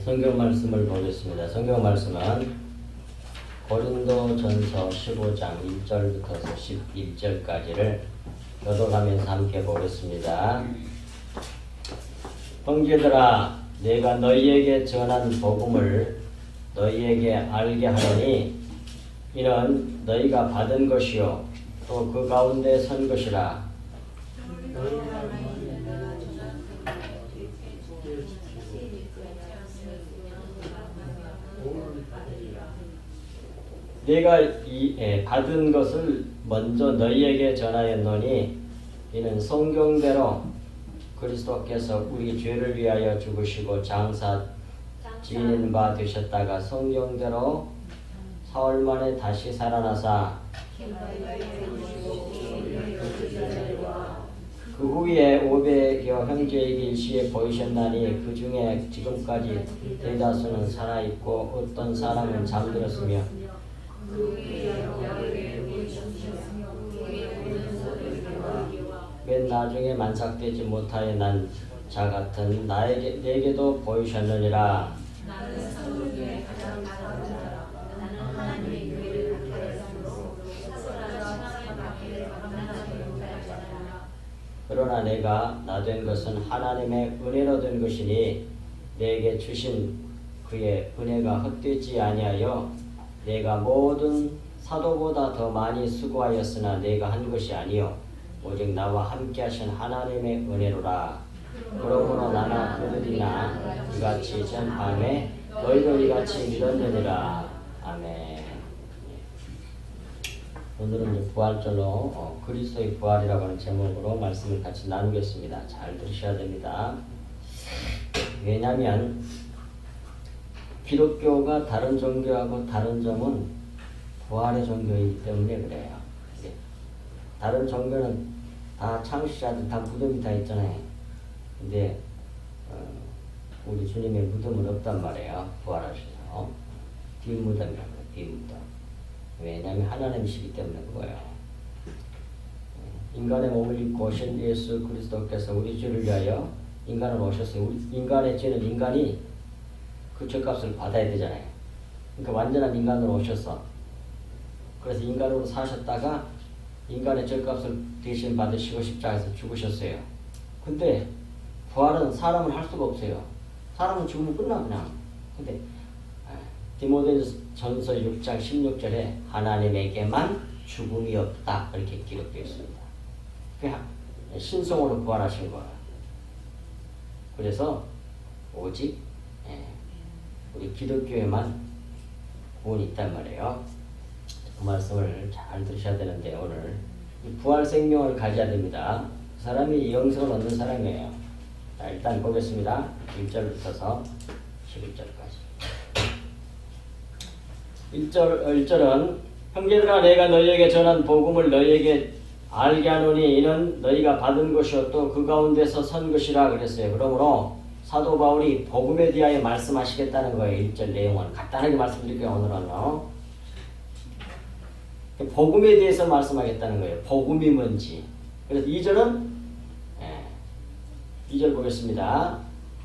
성경 말씀을 보겠습니다. 성경 말씀은 고린도전서 15장 1절부터 11절까지를 교독하면서 함께 보겠습니다. 형제들아, 내가 너희에게 전한 복음을 너희에게 알게 하노니 이는 너희가 받은 것이요 또 그 가운데 선 것이라. 내가 받은 것을 먼저 너희에게 전하였노니 이는 성경대로 그리스도께서 우리 죄를 위하여 죽으시고 장사 지닌 바 되셨다가 성경대로 사흘 만에 다시 살아나사 그 후에 500여 형제에게 일시에 보이셨나니 그 중에 지금까지 대다수는 살아있고 어떤 사람은 잠들었으며 맨 나중에 만삭되지 못하여 난 자 같은 내게도 보이셨느니라. 나는 성도 중에 가장 작은 자라. 나는 하나님의 교회를 박해할 사람으로 스스로 천하의 박해를 감당하지 못할 자라. 그러나 내가 나 된 것은 하나님의 은혜로 된 것이니 내게 주신 그의 은혜가 헛되지 아니하여 내가 모든 사도보다 더 많이 수고하였으나 내가 한 것이 아니요 오직 나와 함께 하신 하나님의 은혜로라. 그러므로 나나 그들이나 이같이 전함에 너희도 이같이 믿었느니라. 아멘. 오늘은 이제 부활절로 그리스도의 부활이라고 하는 제목으로 말씀을 같이 나누겠습니다. 잘 들으셔야 됩니다. 왜냐하면 기독교가 다른 종교하고 다른 점은 부활의 종교이기 때문에 그래요. 다른 종교는 다 창시자들 다 무덤이 다 있잖아요. 근데 우리 주님의 무덤은 없단 말이에요. 부활하셔서 뒷무덤이라고 해요. 뒷무덤. 왜냐하면 하나님이시기 때문에 그거예요. 인간의 몸을 입고 오신 예수 그리스도께서 우리 죄를 위하여 인간을 오셨어요. 우리 인간의 죄는 인간이 그 죄값을 받아야 되잖아요. 그러니까 완전한 인간으로 오셔서 그래서 인간으로 사셨다가 인간의 죄값을 대신 받으시고 십자가에서 죽으셨어요. 근데 부활은 사람은 할 수가 없어요. 사람은 죽으면 끝나 그냥. 근데 디모데전서 6장 16절에 하나님에게만 죽음이 없다 이렇게 기록되어 있습니다. 신성으로 부활하신 거예요. 그래서 오직 우리 기독교에만 구원이 있단 말이에요. 그 말씀을 잘 들으셔야 되는데 오늘 부활 생명을 가져야 됩니다. 그 사람이 영생을 얻는 사람이에요. 자, 일단 보겠습니다. 1절부터 11절까지. 1절은 형제들아 내가 너희에게 전한 복음을 너희에게 알게 하노니 이는 너희가 받은 것이요 또 그 가운데서 선 것이라 그랬어요. 그러므로 사도 바울이 복음에 대하여 말씀하시겠다는 거예요. 1절 내용은 간단하게 말씀드릴게요. 오늘은 복음에 대해서 말씀하겠다는 거예요. 복음이 뭔지. 그래서 2절은 2절 보겠습니다.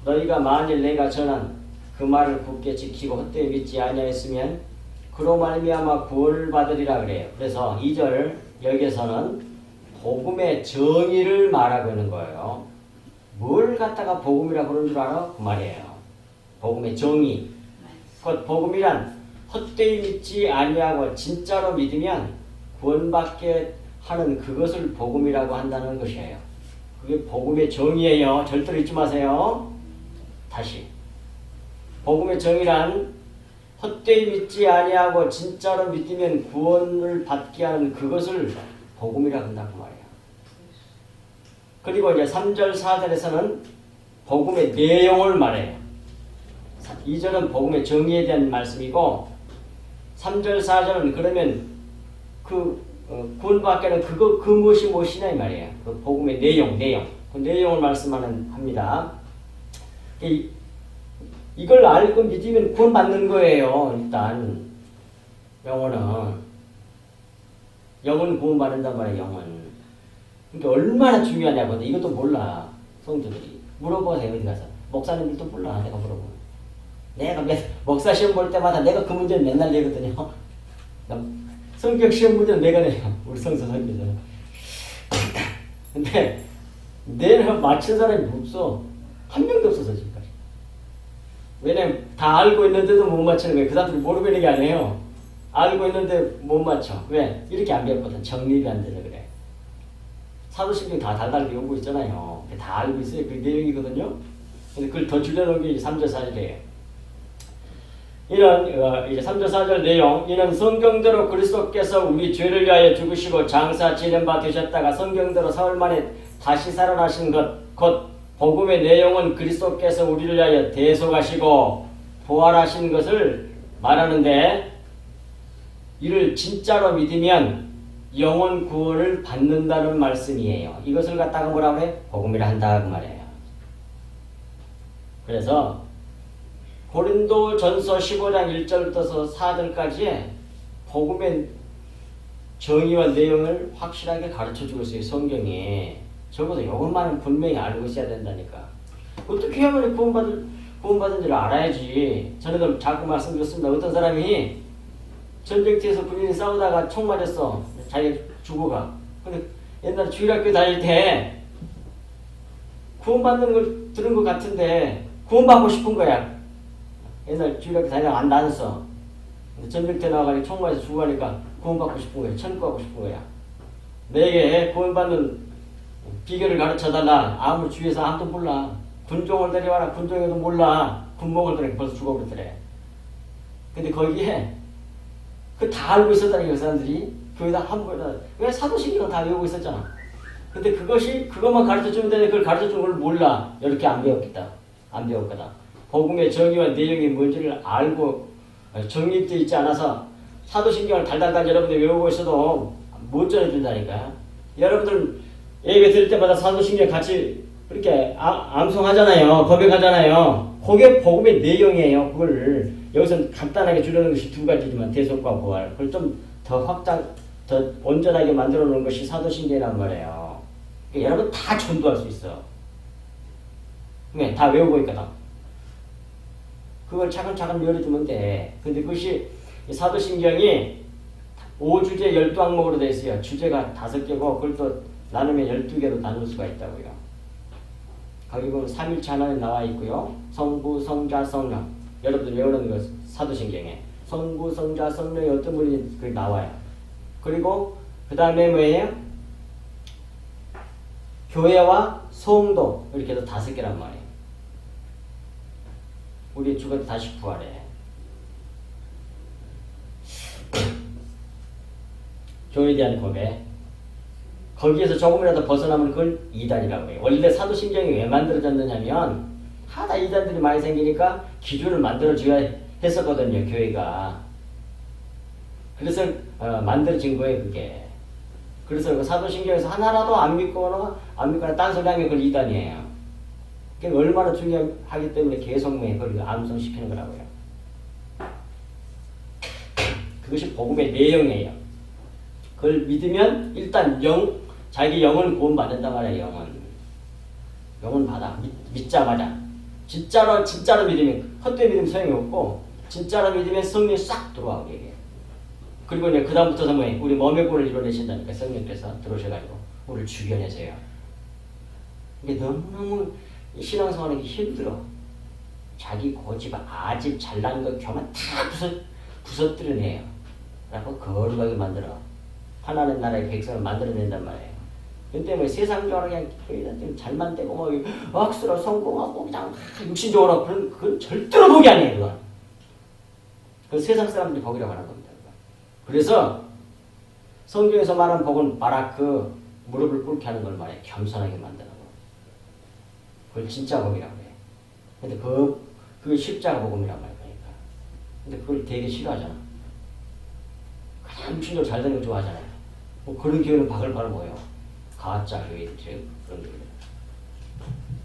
너희가 만일 내가 전한 그 말을 굳게 지키고 헛되이 믿지 아니하였으면 그로 말미암아 구원을 받으리라 그래요. 그래서 2절 여기에서는 복음의 정의를 말하고 있는 거예요. 뭘 갖다가 복음이라고 그러는 줄 알아? 그 말이에요. 복음의 정의. 곧 복음이란 헛되이 믿지 아니하고 진짜로 믿으면 구원받게 하는 그것을 복음이라고 한다는 것이에요. 그게 복음의 정의예요. 절대로 잊지 마세요. 다시. 복음의 정의란 헛되이 믿지 아니하고 진짜로 믿으면 구원을 받게 하는 그것을 복음이라고 한다고 말이에요. 그리고 이제 3절 4절에서는 복음의 내용을 말해요. 2절은 복음의 정의에 대한 말씀이고 3절 4절은 그러면 구원받게 하는 그 무엇이 무엇이냐 이 말이에요. 그 복음의 내용. 그 내용을 합니다. 이걸 알고 믿으면 구원받는 거예요. 일단 영은 구원받는단 말이에요. 영은. 그러니까 얼마나 중요하냐고. 이것도 몰라. 성도들이. 물어보세요. 어디 가서. 목사님들도 몰라. 내가 물어보면. 내가 목사 시험 볼 때마다 내가 그 문제를 맨날 내거든요. 성격 시험 문제는 내가 내요. 우리 성서 설교잖아. 근데 내가 맞춘 사람이 없어. 한 명도 없어서 지금까지. 왜냐면 다 알고 있는데도 못 맞추는 거예요. 그 사람들이 모르고 있는 게 아니에요. 알고 있는데 못 맞춰. 왜? 이렇게 안 배웠거든. 정립이 안 돼서 그래. 사도신경 다 달달 배우고 있잖아요. 다 알고 있어요. 그 내용이거든요. 근데 그걸 더 줄여놓은 게 3절 4절이에요. 이는 이제 3절 4절 내용, 이는 성경대로 그리스도께서 우리 죄를 위하여 죽으시고 장사 지낸 바 되셨다가 성경대로 사흘 만에 다시 살아나신 것, 곧 복음의 내용은 그리스도께서 우리를 위하여 대속하시고 부활하신 것을 말하는데, 이를 진짜로 믿으면 영혼 구원을 받는다는 말씀이에요. 이것을 갖다가 뭐라 그래? 복음이라 한다 그 말이에요. 그래서 고린도 전서 15장 1절부터 4절까지의 복음의 정의와 내용을 확실하게 가르쳐주고 있어요. 성경이. 적어도 이것만은 분명히 알고 있어야 된다니까. 어떻게 하면 구원받은지를 알아야지. 전에도 자꾸 말씀드렸습니다. 어떤 사람이 전쟁터에서 군인이 싸우다가 총 맞았어. 자기가 죽어가. 근데 옛날에 주일학교 다닐 때 구원받는 걸 들은 것 같은데 구원받고 싶은 거야. 옛날 주일학교 다니다가 안 다녔어. 전쟁터 나와가지고 총 맞아서 죽어가니까 구원받고 싶은 거야. 천국하고 싶은 거야. 내게 구원받는 비결을 가르쳐달라. 아무 주위에서 아무도 몰라. 군종을 데려와라. 군종에도 몰라. 군복을 들으니까 벌써 죽어버렸더래. 근데 거기에 그 다 알고 있었다는 그 사람들이 거기다 한 번에 왜 사도신경은 다 외우고 있었잖아. 근데 그것만 가르쳐주면 되는데 그걸 가르쳐주는 걸 몰라. 이렇게 안 배웠겠다. 안 배웠거든. 복음의 정의와 내용이 뭔지를 알고 정립되어 있지 않아서 사도신경을 달달달 여러분들 외우고 있어도 못 전해준다니까. 여러분들 예배 드릴 때마다 사도신경 같이 그렇게 암송하잖아요. 고백하잖아요. 그게 복음의 내용이에요. 그걸 여기서 간단하게 줄여놓은 것이 두 가지지만 대속과 부활. 그걸 좀 더 더 온전하게 만들어 놓은 것이 사도신경이란 말이에요. 그러니까 여러분 다 전도할 수 있어. 네, 다 외우고 있거든. 그걸 차근차근 열어주면 돼. 근데 그것이 사도신경이 5주제 12항목으로 되어 있어요. 주제가 5개고 그걸 또 나누면 12개로 나눌 수가 있다고요. 거기 보면 3일체 하나에 나와 있고요. 성부, 성자, 성령. 여러분들 외우는 거 사도신경에 성부, 성자, 성령이 어떤 분이 그 나와요. 그리고 그 다음에 뭐예요? 교회와 성도 이렇게 해서 5개란 말이에요. 우리 죽어도 다시 부활해. 교회에 대한 고백. 거기에서 조금이라도 벗어나면 그걸 이단이라고 해요. 원래 사도신경이 왜 만들어졌느냐면 하다 이단들이 많이 생기니까 기준을 만들어줘야 했었거든요. 교회가. 그래서 만들어진 거예요. 그게. 그래서 그 사도신경에서 하나라도 안 믿거나 딴소리 하면 그걸 이단이에요. 그게 얼마나 중요하기 때문에 계속 그걸 암송시키는 거라고요. 그것이 복음의 내용이에요. 그걸 믿으면 일단 자기 영은 구원받는단 말이에요. 영은 받아. 믿자마자. 진짜로 믿으면, 헛되이 믿으면 소용이 없고, 진짜로 믿으면 성령이 싹 들어와게 해요. 그리고 이제 그다음부터서 우리 몸의 구원을 이루어내신다니까, 성령께서 들어오셔가지고, 우리를 주견해서요. 이게 너무너무 신앙생활하기 힘들어. 자기 고집, 아집, 잘난 것, 교만 다 부서뜨려내요. 그래서 거룩하게 만들어. 하나님 나라의 백성을 만들어낸단 말이에요. 근데 세상적으로 그냥 잘만 되고 억수로 성공하고 그냥 육신적으로 그건 절대로 복이 아니에요. 그건. 그 세상 사람들이 복이라고 하는 겁니다. 그래서 성경에서 말하는 복은 바라크 무릎을 꿇게 하는 걸 말해. 겸손하게 만드는 거. 그걸 진짜 복이라고 해요. 근데 그게 십자가 복음이란 말이니까. 근데 그걸 되게 싫어하잖아. 그냥 육신적으로 잘 되는 거 좋아하잖아요. 그런 교회는 바글바글 모여. 가짜 교회들 그런 교회.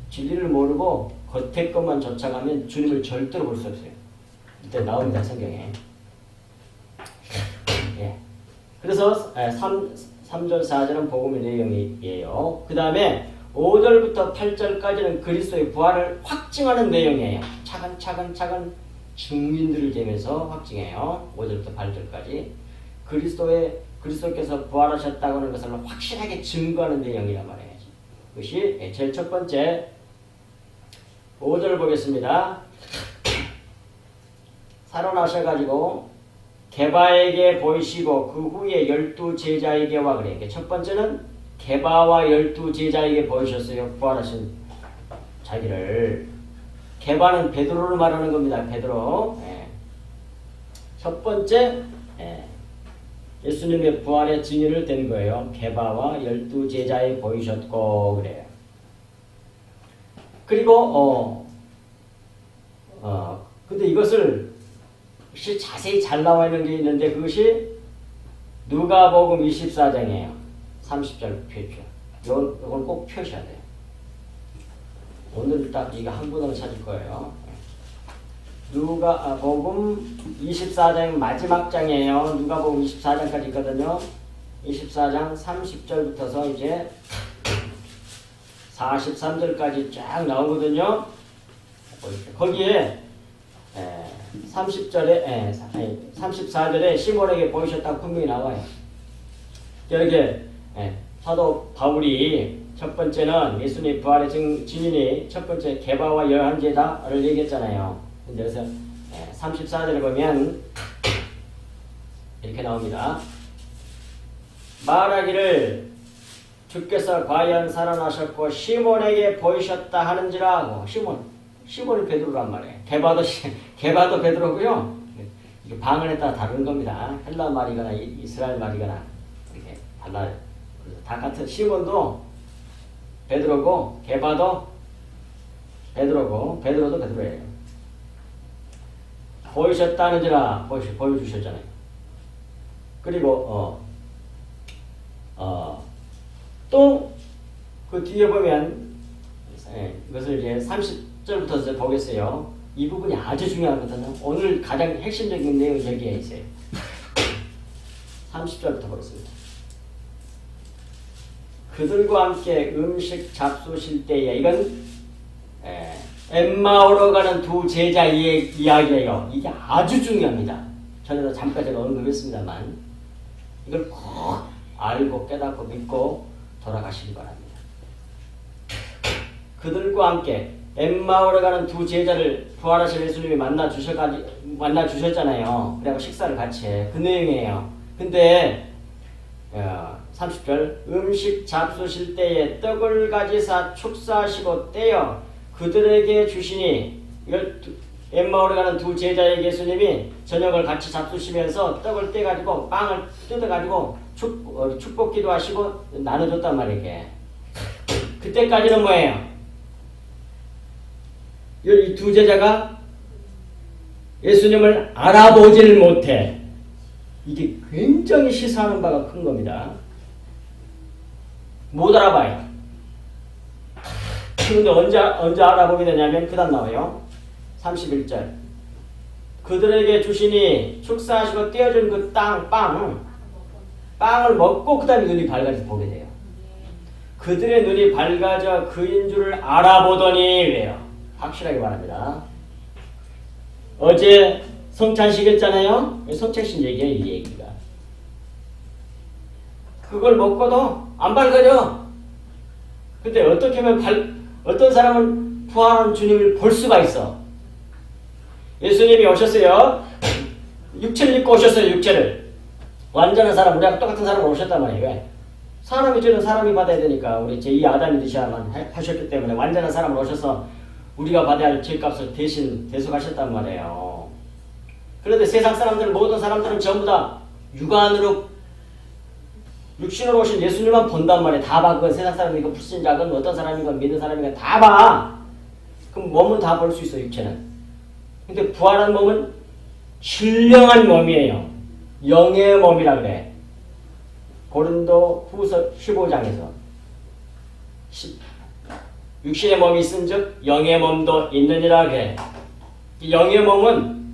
진리를 모르고 겉에 것만 쫓아가면 주님을 절대로 볼 수 없어요. 이때 나옵니다. 성경에. 예. 그래서 3절 4절은 복음의 내용이에요. 그 다음에 5절부터 8절까지는 그리스도의 부활을 확증하는 내용이에요. 차근차근 증인들을 대면서 확증해요. 5절부터 8절까지. 그리스도께서 부활하셨다고 하는 것을 확실하게 증거하는 내용이란 말이에요. 그것이 제일 첫 번째 5절 보겠습니다. 살아나셔가지고 게바에게 보이시고 그 후에 12제자에게 와 그래. 첫 번째는 게바와 12제자에게 보이셨어요. 부활하신 자기를. 게바는 베드로를 말하는 겁니다. 베드로. 첫 번째 예수님의 부활의 증인을 댄 거예요. 게바와 12제자에 보이셨고 그래요. 그리고 근데 이것을 자세히 잘 나와 있는 게 있는데 그것이 누가복음 24장이에요. 30절 표죠. 이건 꼭 표셔야 돼요. 오늘 딱 이거 한 구덩이 찾을 거예요. 누가복음 24장 마지막 장이에요. 누가복음 24장까지 있거든요. 24장 30절부터서 이제 43절까지 쫙 나오거든요. 거기에 34절에 시몬에게 보이셨다고 분명히 나와요. 여기에 사도 바울이 첫 번째는 예수님 부활의 증인이 첫 번째 게바와 11제자를 얘기했잖아요. 근데 여기서 34절에 보면 이렇게 나옵니다. 말하기를 주께서 과연 살아나셨고 시몬에게 보이셨다 하는지라 하고 시몬이 베드로란 말이에요. 게바도 베드로고요. 방언에 따라 다른 겁니다. 헬라 말이거나 이스라엘 말이거나 이렇게 달라요. 그래서 다 같은 시몬도 베드로고 게바도 베드로고 베드로도 베드로예요. 보이셨다는지라 보여주셨잖아요. 그리고 또 그 뒤에 보면 이것을 이제 30절부터 이제 보겠어요. 이 부분이 아주 중요하거든요. 오늘 가장 핵심적인 내용이 여기에 있어요. 30절부터 보겠습니다. 그들과 함께 음식 잡수실 때에 이건 엠마오로 가는 두 제자의 이야기예요. 이게 아주 중요합니다. 전에도 잠깐 제가 언급했습니다만 이걸 꼭 알고 깨닫고 믿고 돌아가시기 바랍니다. 그들과 함께 엠마오로 가는 두 제자를 부활하신 예수님이 만나 주셨잖아요. 그래서 식사를 같이 해. 그 내용이에요. 근데 30절 음식 잡수실 때에 떡을 가지사 축사하시고 떼어 그들에게 주시니 이걸 엠마오로 가는 두 제자의 예수님이 저녁을 같이 잡수시면서 떡을 떼가지고 빵을 뜯어가지고 축복기도 하시고 나눠줬단 말이에요. 그때까지는 뭐예요? 이 두 제자가 예수님을 알아보질 못해. 이게 굉장히 시사하는 바가 큰 겁니다. 못 알아봐요. 그런데 언제 알아보게 되냐면 그 다음 나와요. 31절 그들에게 주시니 축사하시고 떼어준 그 빵을 먹고 그 다음에 눈이 밝아져 보게 돼요. 그들의 눈이 밝아져 그인 줄을 알아보더니 그래요. 확실하게 말합니다. 어제 성찬식 했잖아요. 성찬식 얘기예요. 이 얘기가. 그걸 먹고도 안 밝아져. 근데 어떻게 하면 어떤 사람은 부활한 주님을 볼 수가 있어. 예수님이 오셨어요. 육체를 입고 오셨어요. 육체를. 완전한 사람, 우리하고 똑같은 사람으로 오셨단 말이에요. 왜? 사람이 죄는 사람이 받아야 되니까 우리 제2 아담이 되셔야만 하셨기 때문에 완전한 사람으로 오셔서 우리가 받아야 할 죄값을 대신 대속하셨단 말이에요. 그런데 세상 사람들 모든 사람들은 전부 다 육신으로 오신 예수님만 본단 말이에요. 다 봐. 그 세상 사람이건 불신자건 어떤 사람이건 믿는 사람이건 다 봐. 그럼 몸은 다 볼 수 있어. 육체는. 근데 부활한 몸은 신령한 몸이에요. 영의 몸이라 그래. 고린도 후서 15장에서 육신의 몸이 있은즉 영의 몸도 있느니라 그래. 영의 몸은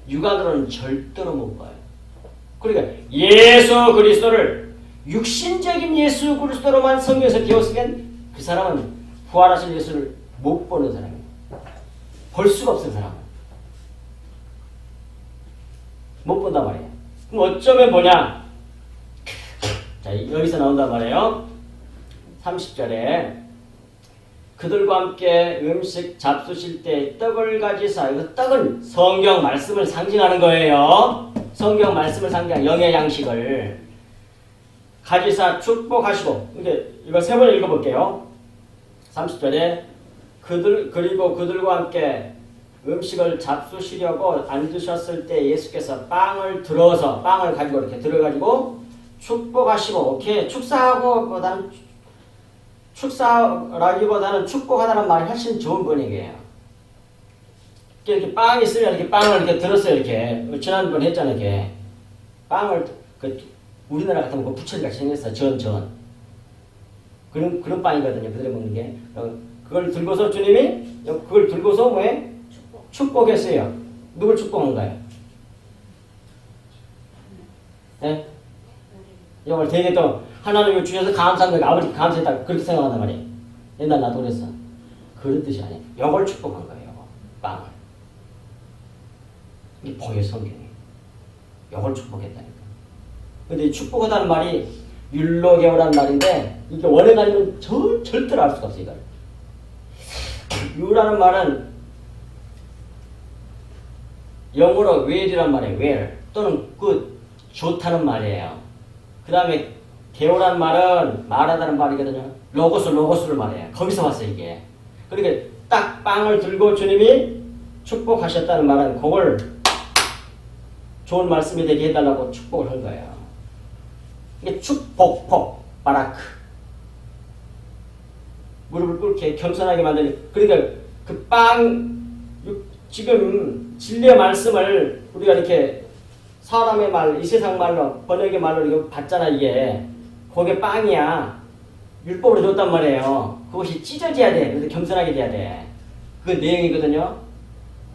육안으로는 절대로 못 봐요. 그러니까 예수 그리스도를 육신적인 예수 그리스도로만 성경에서 배웠으면 그 사람은 부활하신 예수를 못 보는 사람이에요. 볼 수가 없는 사람은. 못 본단 말이에요. 그럼 어쩌면 뭐냐? 자, 여기서 나온단 말이에요. 30절에 그들과 함께 음식 잡수실 때 떡을 가지사, 이거 떡은 성경 말씀을 상징하는 거예요. 성경 말씀을 상징하는 영의 양식을 가지사 축복하시고, 이거 세 번 읽어볼게요. 30절에 그리고 그들과 함께 음식을 잡수시려고 앉으셨을 때 예수께서 빵을 가지고 이렇게 들어가지고 축복하시고, 오케이, 축사라기보다는 축복하다는 말이 훨씬 좋은 번역이에요. 이렇게 빵이 있으면 이렇게 빵을 이렇게 들었어요. 이렇게 지난번 했잖아요. 이렇게 빵을 우리나라 같으면 그 부처리같이 생겼어. 전 그런 빵이거든요. 그들이 먹는 게. 그걸 들고서 주님이 그걸 들고서 뭐해? 축복했어요. 누굴 축복한가요? 네? 이걸 되게 또 하나님을 주셔서 감사한다. 아버지 감사했다. 그렇게 생각한단 말이에요. 옛날 나도 그랬어. 그런 뜻이 아니에요. 이걸 축복한 거예요. 빵을. 이게 보여 성경이. 이걸 축복했다니까. 근데 이 축복하다는 말이 율로게오라는 말인데 이게 원래 가지고는 절대로 알 수가 없어요. 이걸. 유라는 말은 영어로 well이란 말이에요. well 또는 good, 좋다는 말이에요. 그 다음에 게오란 말은 말하다는 말이거든요. 로고스를 말해요. 거기서 왔어요 이게. 그러니까 딱 빵을 들고 주님이 축복하셨다는 말은 그걸 좋은 말씀이 되게 해달라고 축복을 한 거예요. 이게 축복, 바라크. 무릎을 꿇게 겸손하게 만드는. 그러니까 그 지금 진리의 말씀을 우리가 이렇게 사람의 말, 이 세상 말로, 번역의 말로 이거 봤잖아, 이게. 그게 빵이야. 율법으로 줬단 말이에요. 그것이 찢어져야 돼. 그래서 겸손하게 돼야 돼. 그 내용이거든요.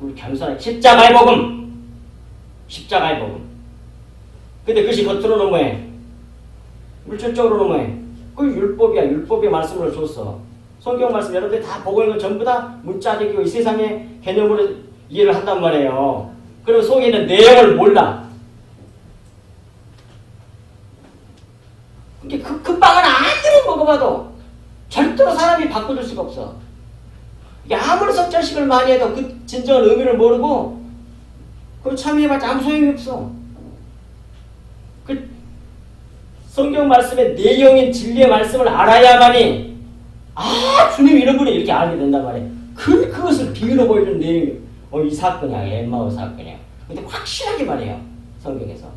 우리 겸손하게. 십자가의 복음. 근데 그것이 겉으로는 뭐해? 물질적으로는 뭐해? 그 율법이야. 율법의 말씀으로 줬어. 성경 말씀 여러분들이 다 보고 있는 건 전부 다 문자적이고 이 세상의 개념으로 이해를 한단 말이에요. 그리고 속에 있는 내용을 몰라. 그 빵은 아무리 먹어봐도 절대로 사람이 바꿔줄 수가 없어. 이게 아무리 성찰식을 많이 해도 그 진정한 의미를 모르고 그걸 참여해봤자 아무 소용이 없어. 그 성경 말씀의 내용인 진리의 말씀을 알아야만이 주님 이런 분이 이렇게 알게 된단 말이에요. 그것을 비밀로 보여주는 내용이 이 사건이야. 엠마오 사건이야. 근데 확실하게 말해요. 성경에서.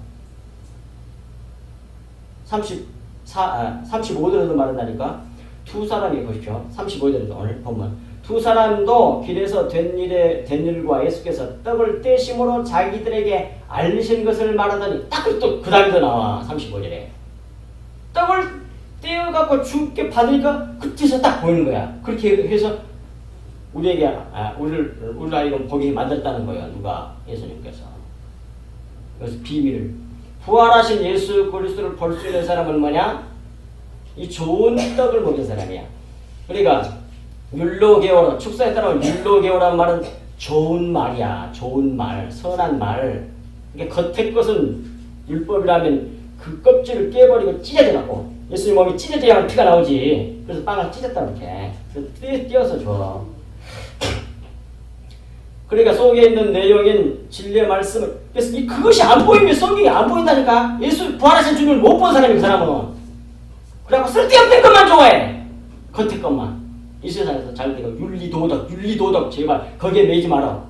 35절에도 말한다니까. 두 사람이 보십시오. 35절에도 오늘 보면 두 사람도 길에서 된 일과 예수께서 떡을 떼심으로 자기들에게 알리신 것을 말하더니 딱 또 그 다음에 또 나와. 35절에 떡을 떼어갖고 주께 받으니까 그때서 딱 보이는 거야. 그렇게 해서 우리에게 우리 아이를 보게 만들었다는 거예요. 누가? 예수님께서. 그래서 비밀을 부활하신 예수 그리스도를 볼 수 있는 사람은 뭐냐? 이 좋은 떡을 먹은 사람이야. 그러니까 율로게오라, 축사에 따르면 율로게오라는 말은 좋은 말이야. 좋은 말, 선한 말. 이게 겉에 것은 율법이라면 그 껍질을 깨버리고 찢어져갖고 예수님 몸이 찢어져야 피가 나오지. 그래서 빵을 찢었다 이렇게. 그래서 띄어서 줘. 그러니까 속에 있는 내용인 진리의 말씀을, 그래서 그것이 안 보이면 성경이 안 보인다니까. 예수 부활하신 주님을 못 본 사람이 그 사람은. 그래갖고 쓸데없는 것만 좋아해. 겉에 것만. 이 세상에서 잘 되고 윤리도덕 제발 거기에 매이지 마라.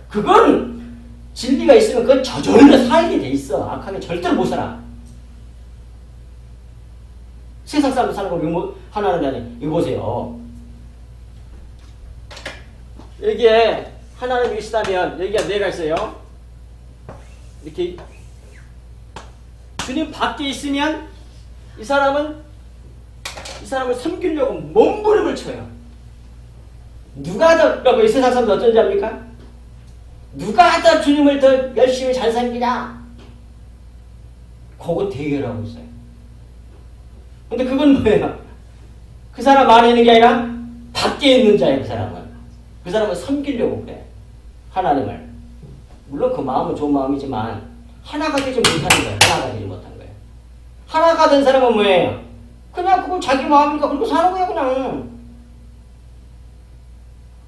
그건 진리가 있으면 그건 저절로 살게 돼 있어. 악하게 절대로 못 살아. 세상 사람도 사는 거 하나는 아니. 이거 보세요. 여기에 하나님이 있다면 여기가 내가 있어요. 이렇게 주님 밖에 있으면 이 사람을 섬기려고 몸부림을 쳐요. 누가 더, 이 세상 사람들 어쩐지 압니까? 누가 더 주님을 더 열심히 잘 섬기냐? 그거 대결하고 있어요. 근데 그건 뭐예요? 그 사람 안에 있는 게 아니라 밖에 있는 자예요. 그 사람은 섬기려고 그래. 하나님을. 물론 그 마음은 좋은 마음이지만 하나가 되지 못하는 거예요. 하나가 되지 못한 거예요. 하나가 된 사람은 뭐예요? 그냥 그건 자기 마음이니까 그렇게 사는 거야 그냥.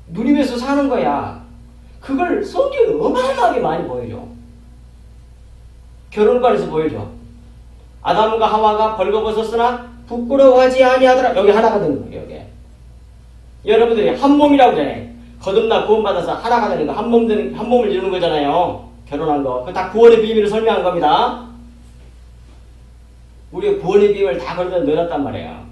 누리면서 사는 거야. 그걸 성경이 어마어마하게 많이 보여줘. 결혼관에서 보여줘. 아담과 하와가 벌거벗었으나 부끄러워하지 아니하더라. 여기 하나가 되는 거예요. 여기. 여러분들이 한 몸이라고 그래. 거듭나 구원받아서 하나가 되는 거, 한 몸을 이루는 거잖아요. 결혼한 거. 그거 다 구원의 비밀을 설명한 겁니다. 우리가 구원의 비밀을 다 거기다 넣어놨단 말이에요.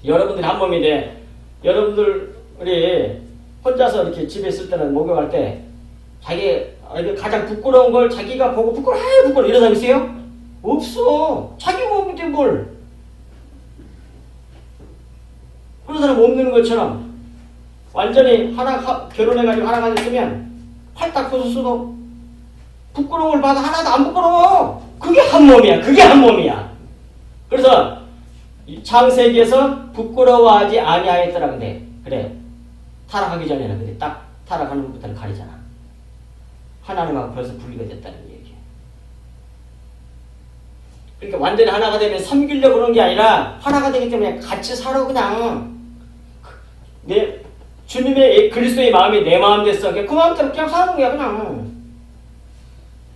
여러분들이 한 몸인데, 여러분들이 혼자서 이렇게 집에 있을 때는 목욕할 때, 자기 가장 부끄러운 걸 자기가 보고 부끄러워 이런 사람 있어요? 없어. 자기 몸인데 뭘. 그런 사람 없는 것처럼 완전히 결혼해가지고 하나가 됐으면 팔딱 벗었어도 부끄러움을 받아 하나도 안 부끄러워. 그게 한 몸이야. 그게 한 몸이야. 그래서 창세기에서 부끄러워하지 아니하였더라. 근데 그래 타락하기 전에는 근데 딱 타락하는 것부터는 가리잖아. 하나님하고 벌써 분리가 됐다는 얘기야. 그러니까 완전히 하나가 되면 섬기려고 그런 게 아니라 하나가 되기 때문에 같이 살아 그냥. 내 주님의 그리스도의 마음이 내 마음 됐어. 그 마음대로 그냥 사는 거야 그냥.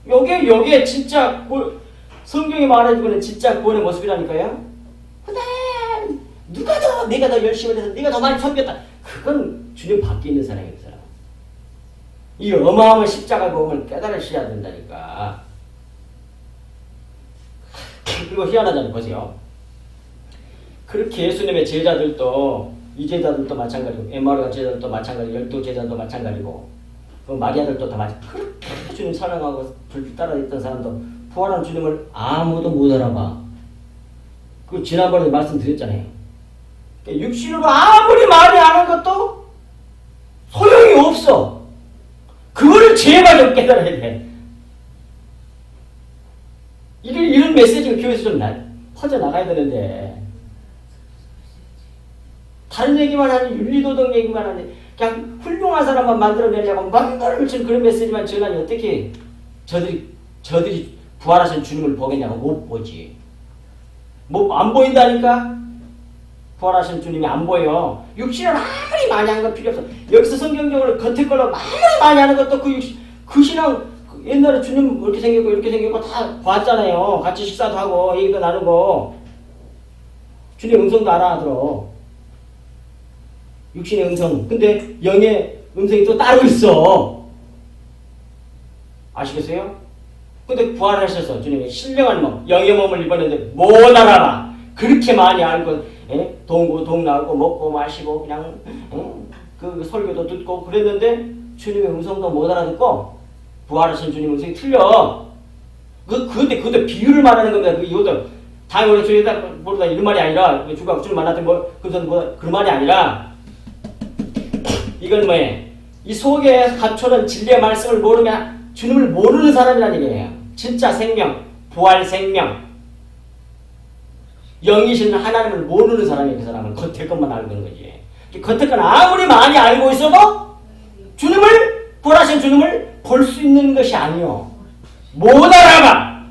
요게 진짜 성경이 말해주고는 진짜 구원의 모습이라니까요. 근데 내가 더 열심히 해서 네가 더 많이 섬겼다. 그건 주님 밖에 있는 사람이에요. 그 사람. 이 어마어마한 십자가 복음을 깨달으셔야 된다니까. 그리고 희한하잖아요. 보세요. 그렇게 예수님의 제자들도 이 제자들도 마찬가지고 에마르가 제자들도 마찬가지고 12제자도 마찬가지고 그 마리아들도 다 마찬가지고 그렇게 주님 사랑하고 불빛 따라있던 사람도 부활한 주님을 아무도 못 알아봐. 그 지난번에 말씀드렸잖아요. 육신으로 아무리 말이 안 한 것도 소용이 없어. 그거를 제발 좀 깨달아야 돼. 이런 메시지가 교회에서 좀 퍼져나가야 되는데 다른 얘기만 하니 윤리도덕 얘기만 하니 그냥 훌륭한 사람만 만들어내려고 만들어 치는 그런 메시지만 전하니 어떻게 저들이 부활하신 주님을 보겠냐고. 못 보지. 뭐 안 보인다니까. 부활하신 주님이 안 보여. 육신을 아무리 많이 하는 건 필요 없어. 여기서 성경적으로 겉에 걸로 많이 하는 것도 그 신앙 옛날에 주님 이렇게 생겼고 이렇게 생겼고 다 봤잖아요. 같이 식사도 하고 얘기도 나누고 주님 음성도 알아들어. 육신의 음성. 근데 영의 음성이 또 따로 있어. 아시겠어요? 근데 부활하셔서 주님이 신령한 몸, 영의 몸을 입었는데 못 알아봐. 그렇게 많이 알고 동고 동나고 먹고 마시고 그냥 그 설교도 듣고 그랬는데 주님의 음성도 못 알아듣고 부활하신 주님 음성이 틀려. 근데 그것도 비유를 말하는 겁니다. 이것도 당연히 주님이다 모르다 이런 말이 아니라 주가 주님 만났더니 그 말이 아니라 이건 뭐예요? 이 속에 갖춰놓은 진리의 말씀을 모르면 주님을 모르는 사람이라는 얘기예요. 진짜 생명, 부활 생명, 영이신 하나님을 모르는 사람이 그 사람은 겉에 것만 알고 있는 거지. 겉에 건 아무리 많이 알고 있어도 부활하신 주님을 볼 수 있는 것이 아니요. 못 알아봐.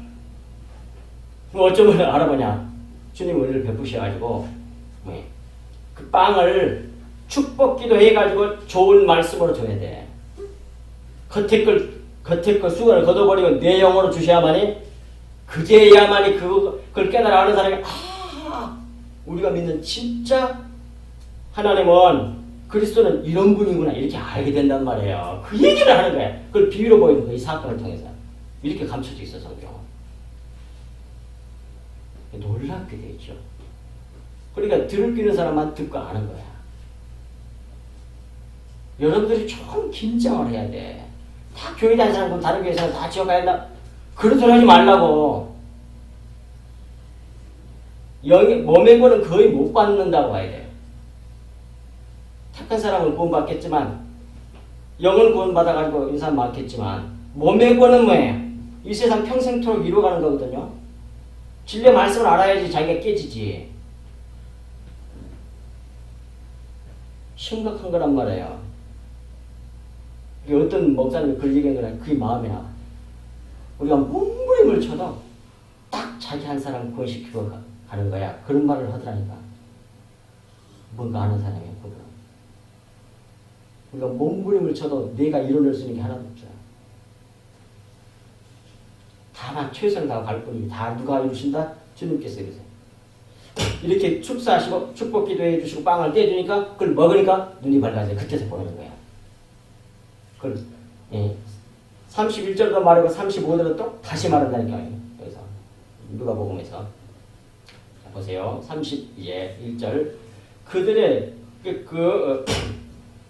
어쩌면 알아보냐. 주님 은혜를 베푸셔가지고 그 빵을 축복기도 해가지고 좋은 말씀으로 줘야 돼. 겉에 걸 수건을 걷어버리고 내 영으로 주셔야만이 그제야만이 그걸 깨달아 아는 사람이 우리가 믿는 진짜 하나님은 그리스도는 이런 분이구나 이렇게 알게 된단 말이에요. 그 얘기를 하는 거야. 그걸 비유로 보이는 거야. 이 사건을 통해서. 이렇게 감춰져 있어 성경은. 놀랍게 돼 있죠. 그러니까 들을 끼는 사람만 듣고 아는 거야. 여러분들이 좀 긴장을 해야 돼. 다 교회 다니는 사람, 다른 교회에서는 다 지옥 가야 된다. 그런 소리 하지 말라고. 몸의 구원은 거의 못 받는다고 봐야 돼요. 착한 사람은 구원받겠지만, 영은 구원받아가지고 이 사람 많겠지만, 몸의 구원은 뭐예요? 이 세상 평생토록 이루어가는 거거든요. 진리의 말씀을 알아야지 자기가 깨지지. 심각한 거란 말이에요. 어떤 목사님이 글 얘기한 그게 마음에 나와. 우리가 몸부림을 쳐도 딱 자기 한 사람 구원시키고 가는 거야. 그런 말을 하더라니까. 뭔가 아는 사람이 없거든. 우리가 몸부림을 쳐도 내가 이뤄낼 수 있는 게 하나도 없잖아. 다만 최선을 다하고 갈 뿐이지. 다 누가 이루신다? 주님께서 이러세요. 이렇게 축사하시고 축복 기도해 주시고 빵을 떼주니까 그걸 먹으니까 눈이 밝아져요. 그때서 보이는 거야. 그걸 31절도 말하고 35절도 또 다시 말한다니까요. 그래서 누가복음에서 보세요. 31절 그들의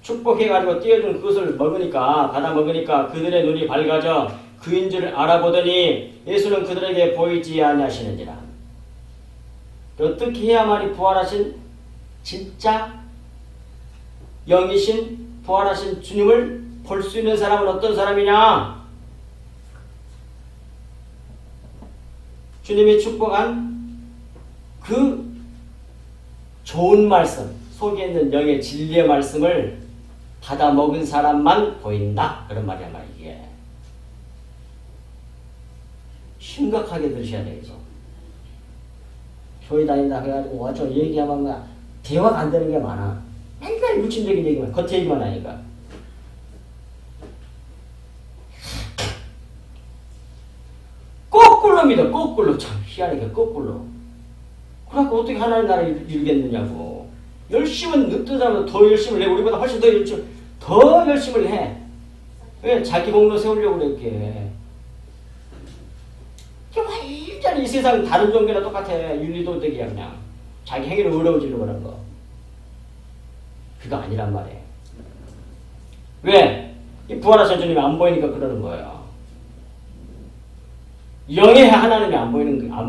축복해가지고 띄워준 그것을 먹으니까 받아 먹으니까 그들의 눈이 밝아져 그인 줄 알아보더니 예수는 그들에게 보이지 아니하시는지라. 어떻게 해야만이 부활하신 진짜 영이신 부활하신 주님을 볼 수 있는 사람은 어떤 사람이냐? 주님이 축복한 그 좋은 말씀 속에 있는 영의 진리의 말씀을 받아 먹은 사람만 보인다. 그런 말이야 말이야. 심각하게 들으셔야 되겠죠. 교회 다닌다 해가지고 와서 얘기하면 대화가 안 되는 게 많아. 맨날 물질적인 얘기만 겉에 얘기만 하니까. 거꾸로 믿어. 거꾸로. 참 희한하게 거꾸로. 그러니까 어떻게 하나님 나라 이루겠느냐고. 열심은 늦던 사람은 더 열심을 해. 우리보다 훨씬 더 열심을 해. 왜? 자기 공로 세우려고 그랬게. 완전히 이 세상 다른 종교나 똑같아. 윤리도덕이야 그냥. 자기 행위를 어려워지려고 하는 거. 그거 아니란 말이에요. 왜? 이 부활하신 주님이 안 보이니까 그러는 거예요. 영의 하나님이 안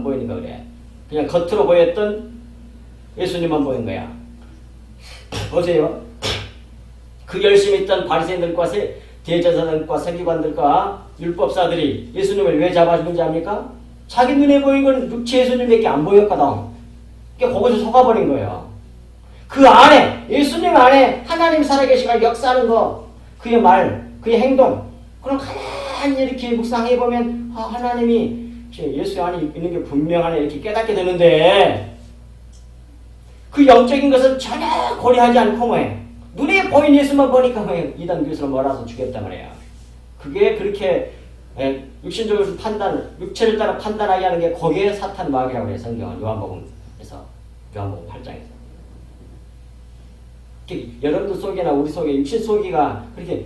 보이니까 그래. 그냥 겉으로 보였던 예수님만 보인 거야. 보세요. 그 열심히 있던 바리새인들과 대제사장과 서기관들과 율법사들이 예수님을 왜 잡아주는지 압니까? 자기 눈에 보인 건 육체 예수님밖에 안 보였거든. 그러니까 거기서 속아버린 거예요. 그 안에 예수님 안에 하나님 살아계시가 역사하는 거, 그의 말, 그의 행동, 그럼 가만히 이렇게 묵상해보면 하나님이 예수 안에 있는 게 분명하네 이렇게 깨닫게 되는데 그 영적인 것은 전혀 고려하지 않고 뭐해. 눈에 보인 예수만 보니까 뭐해. 이단 교수로 몰아서 죽였단 말이야. 그게 그렇게 육신적으로 육체를 따라 판단하게 하는 게 거기에 사탄 마귀라고 해요. 성경은 요한복음에서 요한복음 8장에서. 여러분들 속이나 우리 속에 육신 속이가 그렇게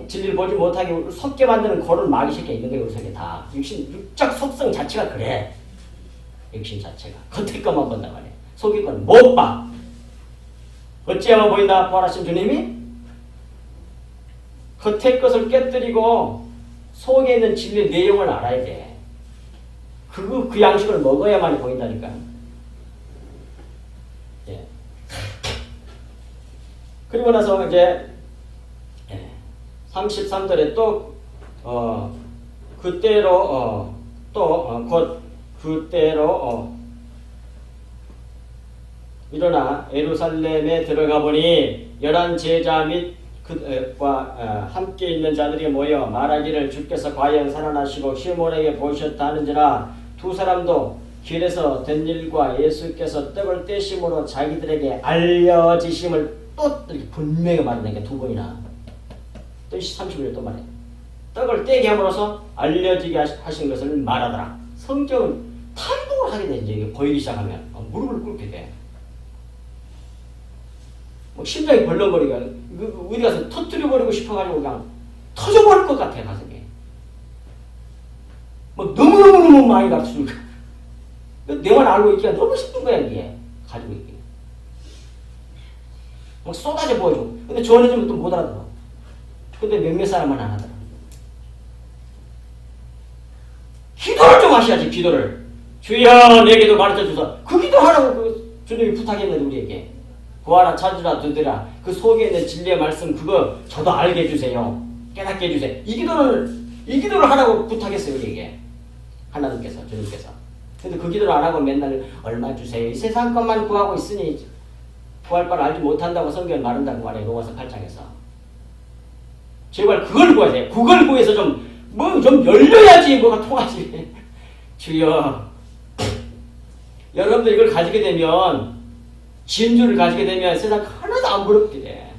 진리를 보지 못하게 속게 만드는 그런 마귀 새끼가 있는 거예요. 우리 속에 다. 육적 속성 자체가 그래. 육신 자체가. 겉에 것만 본단 말이야. 속의 건 못 봐. 어찌하면 보인다 부활하신 주님이? 겉의 것을 깨뜨리고 속에 있는 진리의 내용을 알아야 돼. 그 양식을 먹어야만이 보인다니까. 예. 그리고 나서 이제 33절에 또 그때로 곧 그때로 일어나 예루살렘에 들어가 보니 11 제자 및 그와 함께 있는 자들이 모여 말하기를 주께서 과연 살아나시고 시몬에게 보이셨다 하는지라. 두 사람도 길에서 된 일과 예수께서 떡을 떼심으로 자기들에게 알려지심을 또 이렇게 분명히 말하는 게 두 번이나. 또 30일에 또 말해. 떡을 떼게 함으로써 알려지게 하신 것을 말하더라. 성경은 탈북을 하게 돼. 이제 보이기 시작하면 무릎을 꿇게 돼. 심장이 벌렁거리가 어디 가서 터뜨려버리고 싶어가지고 그냥 터져버릴 것 같아 가슴이. 너무너무 많이 가르쳐주니까 내만 알고 있기가 너무 힘든 거야 이게. 가지고 있기 쏟아져 보여줘. 근데 전해주면 또 못 알아들어. 근데 몇몇 사람은 안 하더라. 기도를 좀 하셔야지. 기도를. 주여 내게도 가르쳐주소. 그 기도하라고 그 주님이 부탁했는데 우리에게. 구하라 찾으라 두드라. 그 속에 있는 진리의 말씀 그거 저도 알게 해주세요. 깨닫게 해주세요. 이 기도를 하라고 부탁했어요 우리에게. 하나님께서 주님께서. 근데 그 기도를 안 하고 맨날 얼마 주세요. 이 세상 것만 구하고 있으니 구할 바를 알지 못한다고 성경을 말한다고 말해요. 로마서 8장에서. 제발 그걸 구해야 돼. 그걸 구해서 좀 열려야지 뭐가 통하지. 주여. 여러분들 이걸 가지게 되면, 진주를 가지게 되면 세상 하나도 안 부럽게 돼.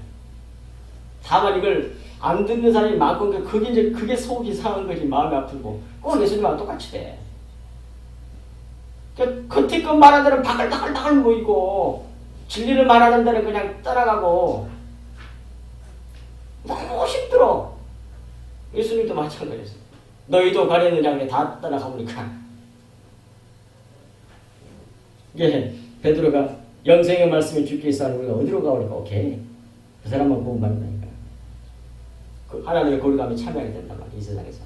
다만 이걸 안 듣는 사람이 많고, 그게 속이 상한 거지. 마음이 아프고. 꼭 예수님하고 똑같이 돼. 겉에 것 말하는 데는 바글바글 모이고, 진리를 말하는 데는 그냥 따라가고, 너무 힘들어. 예수님도 마찬가지였어. 너희도 가려느냐, 다 따라가보니까. 이게 베드로가 영생의 말씀을 주께 있어하는 우리가 어디로 가오니까 오케이. 그 사람만 보면 말한다니까. 그 하나님의 거룩함에 참여하게 된단 말이야, 이 세상에서.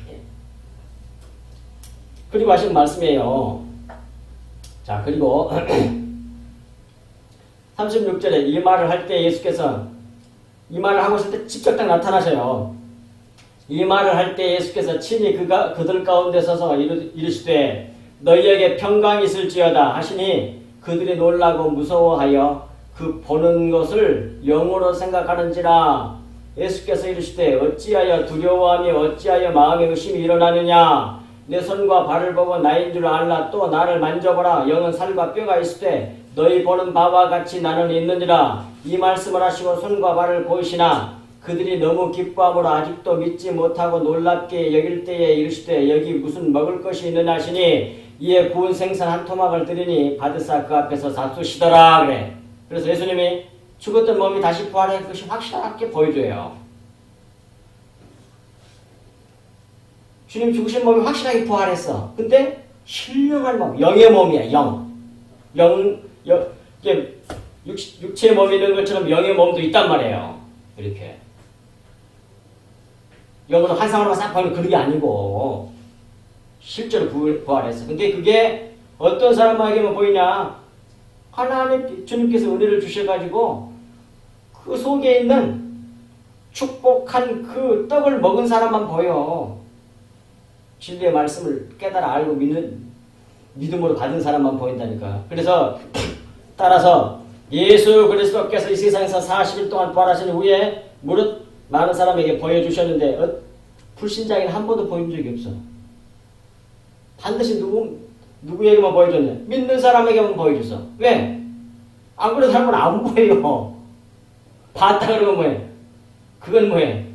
예. 그리고 하신 말씀이에요. 자, 그리고 36절에 이 말을 할 때 예수께서 이 말을 하고 있을 때 직접 딱 나타나셔요. 이 말을 할 때 예수께서 친히 그들 가운데 서서 이르시되 너희에게 평강이 있을지어다 하시니 그들이 놀라고 무서워하여 그 보는 것을 영으로 생각하는지라. 예수께서 이르시되 어찌하여 두려워하며 어찌하여 마음에 의심이 일어나느냐. 내 손과 발을 보고 나인 줄 알라. 또 나를 만져보라. 영은 살과 뼈가 있으되 너희 보는 바와 같이 나는 있느니라. 이 말씀을 하시고 손과 발을 보이시나 그들이 너무 기뻐함으로 아직도 믿지 못하고 놀랍게 여길 때에 이르시되 여기 무슨 먹을 것이 있느냐 하시니 이에 구운 생선 한 토막을 드리니 받으사 그 앞에서 잡수시더라. 그래. 그래서 예수님이 죽었던 몸이 다시 부활해 그것이 확실하게 보여줘요. 주님 죽으신 몸이 확실하게 부활했어. 근데 신령한 몸, 영의 몸이야. 이게 육체의 몸이 있는 것처럼 영의 몸도 있단 말이에요. 이렇게. 영으로 환상으로 싹 보이는 그런 게 아니고 실제로 부활했어. 근데 그게 어떤 사람에게만 보이냐? 하나님 주님께서 은혜를 주셔가지고 그 속에 있는 축복한 그 떡을 먹은 사람만 보여. 진리의 말씀을 깨달아 알고 믿음으로 받은 사람만 보인다니까. 그래서 따라서 예수 그리스도께서 이 세상에서 40일 동안 부활하신 후에 무릇 많은 사람에게 보여주셨는데 불신자에게는 한 번도 보여준 적이 없어. 반드시 누구에게만 보여줬냐? 믿는 사람에게만 보여줬어. 왜? 안 그런 사람은 안 보여. 봤다 그러면 뭐해? 그건 뭐해?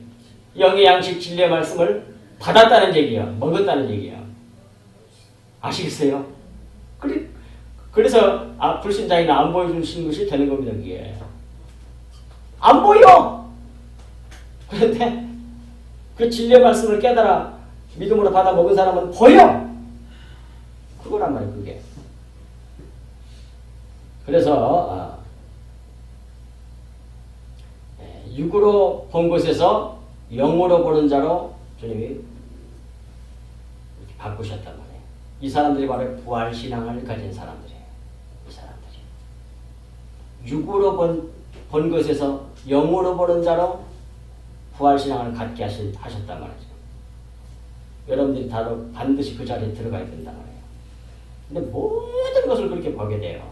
영의 양식 진리의 말씀을 받았다는 얘기야. 먹었다는 얘기야. 아시겠어요? 그래서 불신자에게는 안 보여주시는 것이 되는 겁니다. 그게. 안 보여! 그런데 그 진리의 말씀을 깨달아 믿음으로 받아 먹은 사람은 보여! 그거란 말이에요. 그게. 그래서 육으로 본 곳에서 영으로 보는 자로 주님이 바꾸셨단 말이에요. 이 사람들이 바로 부활신앙을 가진 사람들이에요. 이 사람들이. 육으로 본 것에서 영으로 보는 자로 부활신앙을 갖게 하셨단 말이죠. 여러분들이 다도 반드시 그 자리에 들어가야 된단 말이에요. 근데 모든 것을 그렇게 보게 돼요.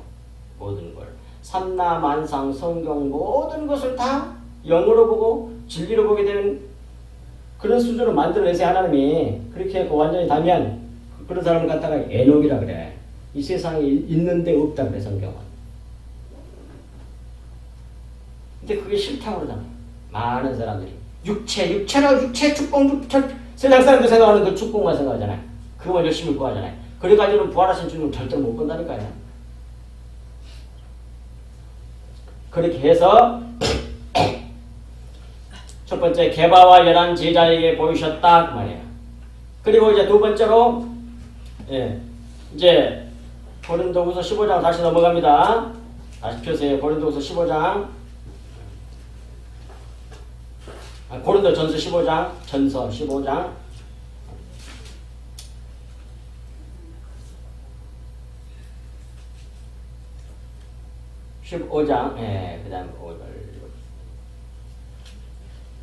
모든 걸. 삼라만상, 성경 모든 것을 다 영으로 보고 진리로 보게 되는 그런 수준으로 만들어내세요. 하나님이. 그렇게 완전히 다면 그런 사람을 갖다가 에녹이라 그래. 이 세상에 있는데 없다 그래 성경은. 근데 그게 싫다고 그러잖아요. 많은 사람들이. 육체 축복, 세상 사람들 생각하는 그 축복만 생각하잖아요. 그것만 열심히 구하잖아요. 그래가지고는 부활하신 주님을 절대로 못 본다니까요. 그렇게 해서 첫 번째 게바와 11 제자에게 보이셨다 그 말이에요. 그리고 이제 두 번째로 이제 고린도후서 15장 다시 넘어갑니다. 다시 펴세요. 고린도후서 15장. 고린도전서 15장, 전서 15장. 15장,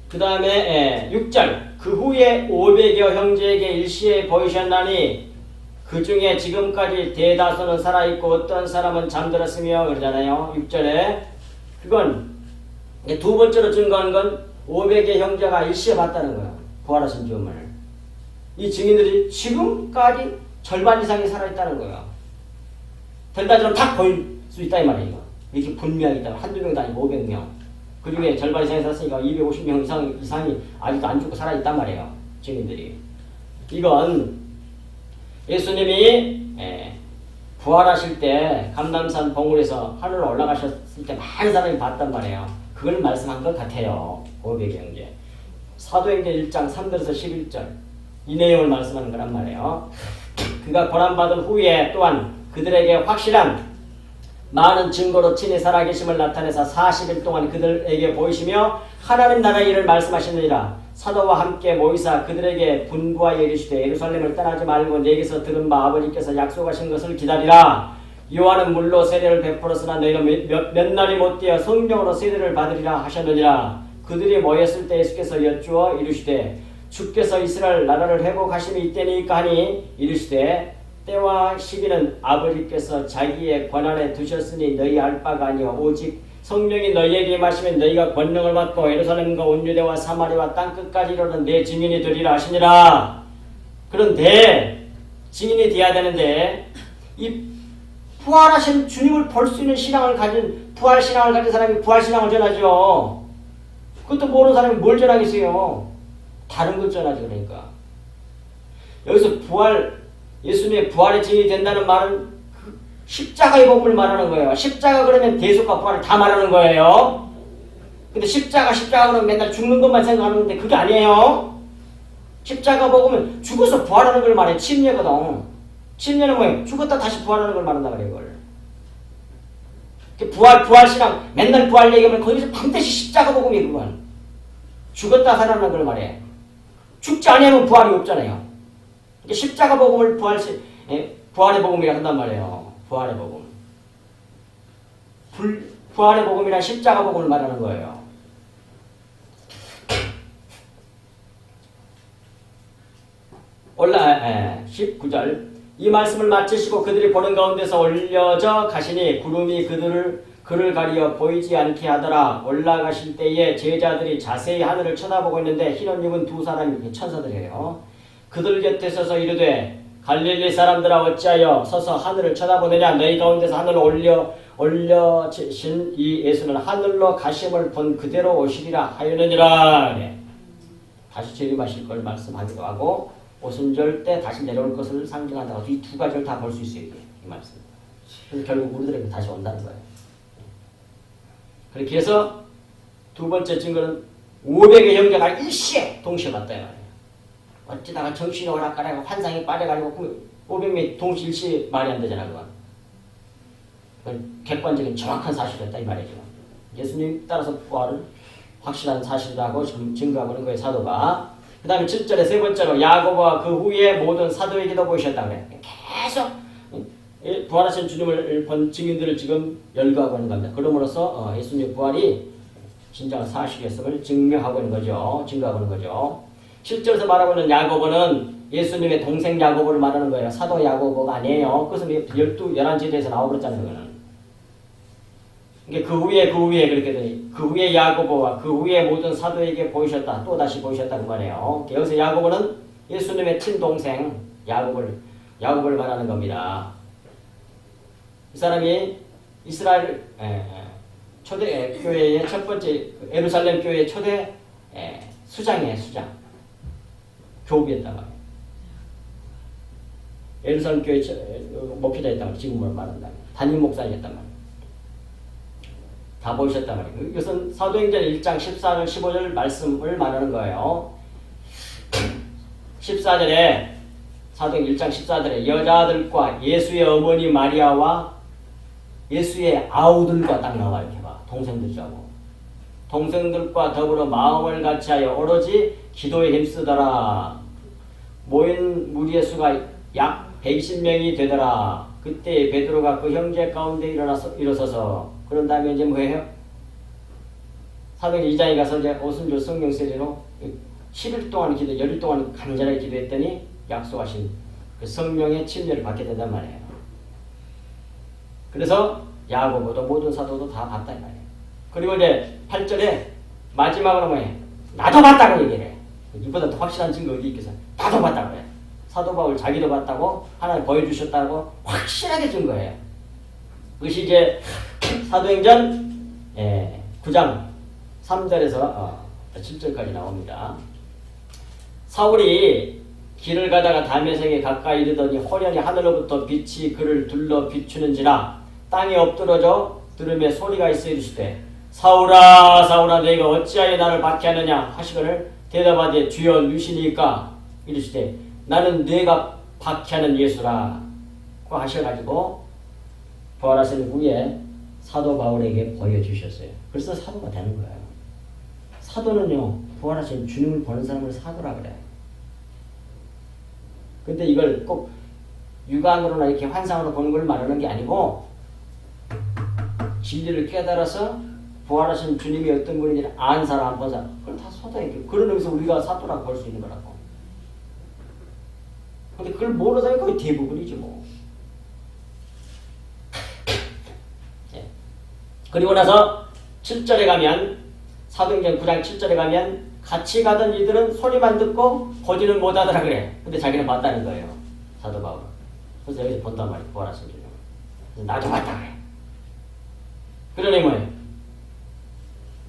그 다음에 6절. 그 후에 500여 형제에게 일시에 보이셨나니 그 중에 지금까지 대다수는 살아있고 어떤 사람은 잠들었으며 그러잖아요. 6절에. 그건 두 번째로 증거하는 건 500의 형제가 일시에 봤다는 거예요. 부활하신 주님을. 이 증인들이 지금까지 절반 이상이 살아있다는 거예요. 델다처럼 다 보일 수 있다 이 말이에요. 이렇게 분명히 있다. 한두 명도 아니고 500명. 그 중에 절반 이상이 살았으니까 250명 이상이 아직도 안 죽고 살아있단 말이에요. 증인들이. 이건 예수님이 부활하실 때 감람산 봉우리에서 하늘로 올라가셨을 때 많은 사람이 봤단 말이에요. 그걸 말씀한 것 같아요. 500의 형제. 사도행전 1장 3절에서 11절 이 내용을 말씀하는 거란 말이에요. 그가 고난받은 후에 또한 그들에게 확실한 많은 증거로 친히 살아계심을 나타내사 40일 동안 그들에게 보이시며 하나님 나라의 일을 말씀하시느니라. 사도와 함께 모이사 그들에게 분부하여 이르시되 예루살렘을 떠나지 말고 내게서 들은 바 아버지께서 약속하신 것을 기다리라. 요한은 물로 세례를 베풀었으나 너희는 몇 날이 못되어 성령으로 세례를 받으리라 하셨느니라. 그들이 모였을 때 예수께서 여쭈어 이르시되 주께서 이스라엘 나라를 회복하심이 이때니까 하니 이르시되 때와 시기는 아버지께서 자기의 권한에 두셨으니 너희 알 바가 아니요 오직 성령이 너희에게 임하시면 너희가 권능을 받고 예루살렘과 온 유대와 사마리아와 땅끝까지 이르는 내 증인이 되리라 하시니라. 그런데 증인이 돼야 되는데 이 부활하신 주님을 볼 수 있는 신앙을 가진 부활신앙을 가진 사람이 부활신앙을 전하죠. 그것도 모르는 사람이 뭘 전하겠어요. 다른 것 전하지. 그러니까 여기서 예수님의 부활의 증인이 된다는 말은 십자가의 복음을 말하는 거예요. 십자가 그러면 대속과 부활을 다 말하는 거예요. 근데 십자가 그러면 맨날 죽는 것만 생각하는데 그게 아니에요. 십자가 복음은 죽어서 부활하는 걸 말해. 침례거든. 침례는 뭐예요? 죽었다 다시 부활하는 걸 말한다 그래요. 이걸. 부활신앙 맨날 부활 얘기하면 거기서 반드시 십자가 복음이 그건. 죽었다 살아나는 걸 말해. 죽지 아니하면 부활이 없잖아요. 십자가 복음을 부활의 복음이라 한단 말이에요. 부활의 복음. 부활의 복음이란 십자가 복음을 말하는 거예요. 올라 19절 이 말씀을 마치시고 그들이 보는 가운데서 올려져 가시니 구름이 그를 가리어 보이지 않게 하더라. 올라가실 때에 제자들이 자세히 하늘을 쳐다보고 있는데 흰 옷 입은 두 사람이 천사들이에요. 그들 곁에 서서 이르되 갈릴리 사람들아 어찌하여 서서 하늘을 쳐다보느냐. 너희 가운데서 하늘로 올려진 이 예수는 하늘로 가심을 본 그대로 오시리라 하였느니라. 네. 다시 재림하실 걸 말씀하기도 하고 오순절 때 다시 내려올 것을 상징한다고 이 두 가지를 다 볼 수 있어요. 이 말씀. 그래서 결국 우리들에게 다시 온다는 거예요. 그렇게 해서 두 번째 증거는 500의 형제가 일시에 동시에 봤다 이 말이에요. 어찌다가 정신이 오락가락 환상이 빠져가지고 500명이 동시 일시 말이 안 되잖아 그건. 객관적인 정확한 사실이었다 이 말이죠. 예수님 따라서 부활을 확실한 사실이라고 증거하고 있는 거예요 사도가. 그 다음에 7절에 세 번째로 야고보와 그 후에 모든 사도에게도 보이셨다 그래요. 계속 부활하신 주님을 본 증인들을 지금 열거하고 있는 겁니다. 그럼으로써 예수님의 부활이 진정한 사실이었음을 증명하고 있는 거죠. 증거하고 있는 거죠. 7절에서 말하고 있는 야고보는 예수님의 동생 야고보를 말하는 거예요. 사도 야고보가 아니에요. 그것은 11제자에서 나와버렸잖아요. 그거는. 그 후에 그렇게 되니 그 후에 야고보와 그 후에 모든 사도에게 보이셨다. 또 다시 보이셨다 그 말이에요. 여기서 야고보는 예수님의 친동생 야고보를 말하는 겁니다. 이 사람이 이스라엘 초대 교회의 첫 번째 예루살렘 교회의 초대 수장이에요. 수장. 교부였단 말이에요. 예루살렘 교회 목회자였단 말이에요. 지금으로 말한다면 담임 목사였단 말이에요. 다 보이셨단 말이에요. 이것은 사도행전 1장 14절 15절 말씀을 말하는 거예요. 14절에 사도행전 1장 14절에 여자들과 예수의 어머니 마리아와 예수의 아우들과 딱 나와 이렇게 봐. 동생들과 더불어 마음을 같이하여 오로지 기도에 힘쓰더라. 모인 무리의 수가 약 120명이 되더라. 그때 베드로가 그 형제 가운데 일어서서 그런 다음에 이제 뭐예요? 사도행 2장에 가서 이제 오순절 성령 세례로 10일 동안 열일 동안 간절하게 기도했더니 약속하신 그 성령의 침례를 받게 된단 말이에요. 그래서 야고보도 모든 사도도 다 봤다 이 말이에요. 그리고 이제 8절에 마지막으로 뭐예요? 나도 봤다고 얘기를 해. 이보다 더 확실한 증거 어디 있겠어? 나도 봤다고 해. 사도 바울 자기도 봤다고 하나님 보여주셨다고 확실하게 증거해요. 그것이 이제 사도행전 9장 3절에서 7절까지 나옵니다. 사울이 길을 가다가 다메섹에 가까이 이르더니 호련히 하늘로부터 빛이 그를 둘러 비추는지라 땅에 엎드러져 들음에 소리가 있어 이르시되 사울아 사울아 너희가 어찌하여 나를 박해하느냐 하시거늘 대답하되 주여 누시니까 이르시되 나는 네가 박해하는 예수라 고 하셔가지고 부활하신 후에 사도 바울에게 보여주셨어요. 그래서 사도가 되는 거예요. 사도는요 부활하신 주님을 보는 사람을 사도라 그래요. 근데 이걸 꼭 육안으로나 이렇게 환상으로 보는 걸 말하는 게 아니고 진리를 깨달아서 부활하신 주님이 어떤 분인지 아는 사람 안 본 사람 그건 다 사도예요. 그런 의미에서 우리가 사도라고 볼 수 있는 거라고. 근데 그걸 모르는 사람이 거의 대부분이지 뭐. 그리고 나서 7절에 가면 사도행전 9장 7절에 가면 같이 가던 이들은 소리만 듣고 보지는 못하더라 그래. 근데 자기는 봤다는 거예요. 사도 바울은. 그래서 여기서 본단 말이에요. 부활하신 주님. 나도 봤다 그래. 그러니 뭐예요?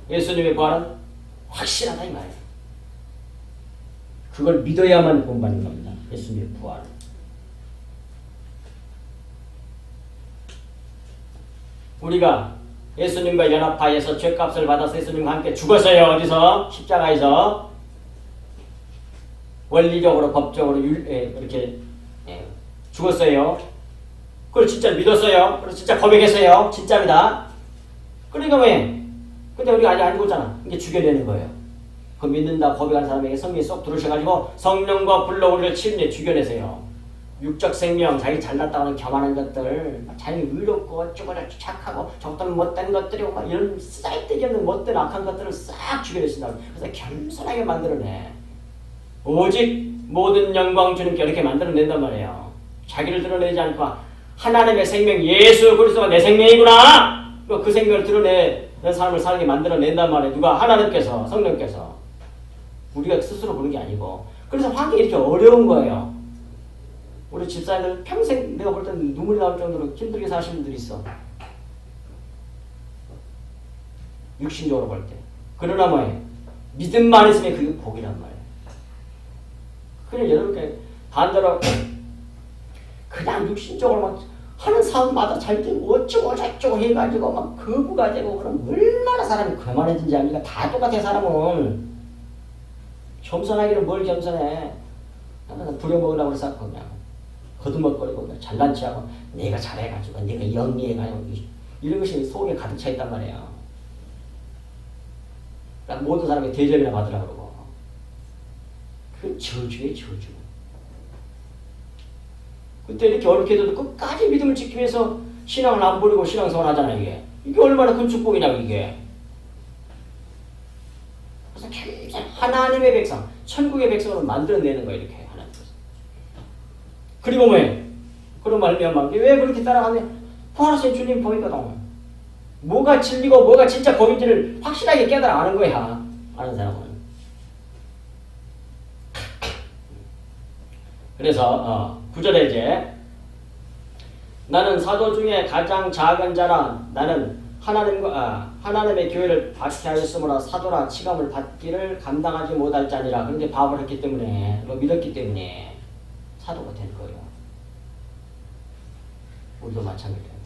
예수님의 부활은 확실하다 이 말이에요. 그걸 믿어야만 본받는 겁니다. 예수님의 부활. 우리가 예수님과 연합하여서 죄값을 받아서 예수님과 함께 죽었어요. 어디서? 십자가에서. 원리적으로 법적으로 이렇게 죽었어요. 그걸 진짜 믿었어요. 그래서 진짜 고백했어요. 진짜입니다. 그러니까 왜? 근데 우리가 아직 안 죽었잖아. 이게 죽여내는 거예요. 그 믿는다 고백한 사람에게 성령이 쏙 들어오셔가지고 성령과 불로 우리를 치유해 죽여내세요. 육적 생명, 자기 잘났다고 하는 교만한 것들, 자기 의롭고 어쩌고저쩌고 착하고 저것들은 못된 것들이고 막 이런 쓰잘데기 없는 못된 악한 것들을 싹 죽여내신다고. 그래서 겸손하게 만들어내. 오직 모든 영광 주님께 이렇게 만들어낸단 말이에요. 자기를 드러내지 않고 하나님의 생명 예수 그리스도가 내 생명이구나. 그 생명을 드러내는 사람을 살게 만들어낸단 말이에요. 누가? 하나님께서, 성령께서. 우리가 스스로 보는 게 아니고. 그래서 환경이 이렇게 어려운 거예요. 우리 집사님들 평생 내가 볼 때는 눈물이 나올 정도로 힘들게 사시는 분들이 있어. 육신적으로 볼 때. 그러나 뭐예요? 믿음만 있으면 그게 복이란 말이에요. 그냥 여러분께 반대로 그냥 육신적으로 막 하는 사람마다 잘 되고 어쩌고 저쩌고 해가지고 막 거부가 되고 그럼 얼마나 사람이 교만해진지 압니까? 다 똑같아 사람은. 겸손하기는 뭘 겸손해. 나는 부려먹으려고 그래서 그냥 거두먹거리고 잘난 체하고 내가 잘해가지고 내가 영리해가지고 이런 것이 속에 가득 차 있단 말이에요. 그러니까 모든 사람이 대접이나 받으라 그러고 그 저주예요 저주. 그때 이렇게 어렵게 해도 끝까지 믿음을 지키기 위해서 신앙을 안 버리고 신앙생활 하잖아요. 이게 얼마나 큰 축복이냐고 이게. 그래서 굉장히 하나님의 백성, 천국의 백성으로 만들어내는 거예요. 이렇게 하나님께서. 그리고 뭐예요? 그런 말미암아 왜 그렇게 따라가냐? 부활하신 주님 보이거든. 뭐가 진리고 뭐가 진짜 법인지를 확실하게 깨달아 아는 거야. 아는 사람은. 그래서 9절에 이제 나는 사도 중에 가장 작은 자라 나는 하나님의 교회를 박해하였으므로 사도라 치감을 받기를 감당하지 못할 자니라. 그런데 밥을 했기 때문에 믿었기 때문에 사도가 된 거예요. 우리도 마찬가지예요.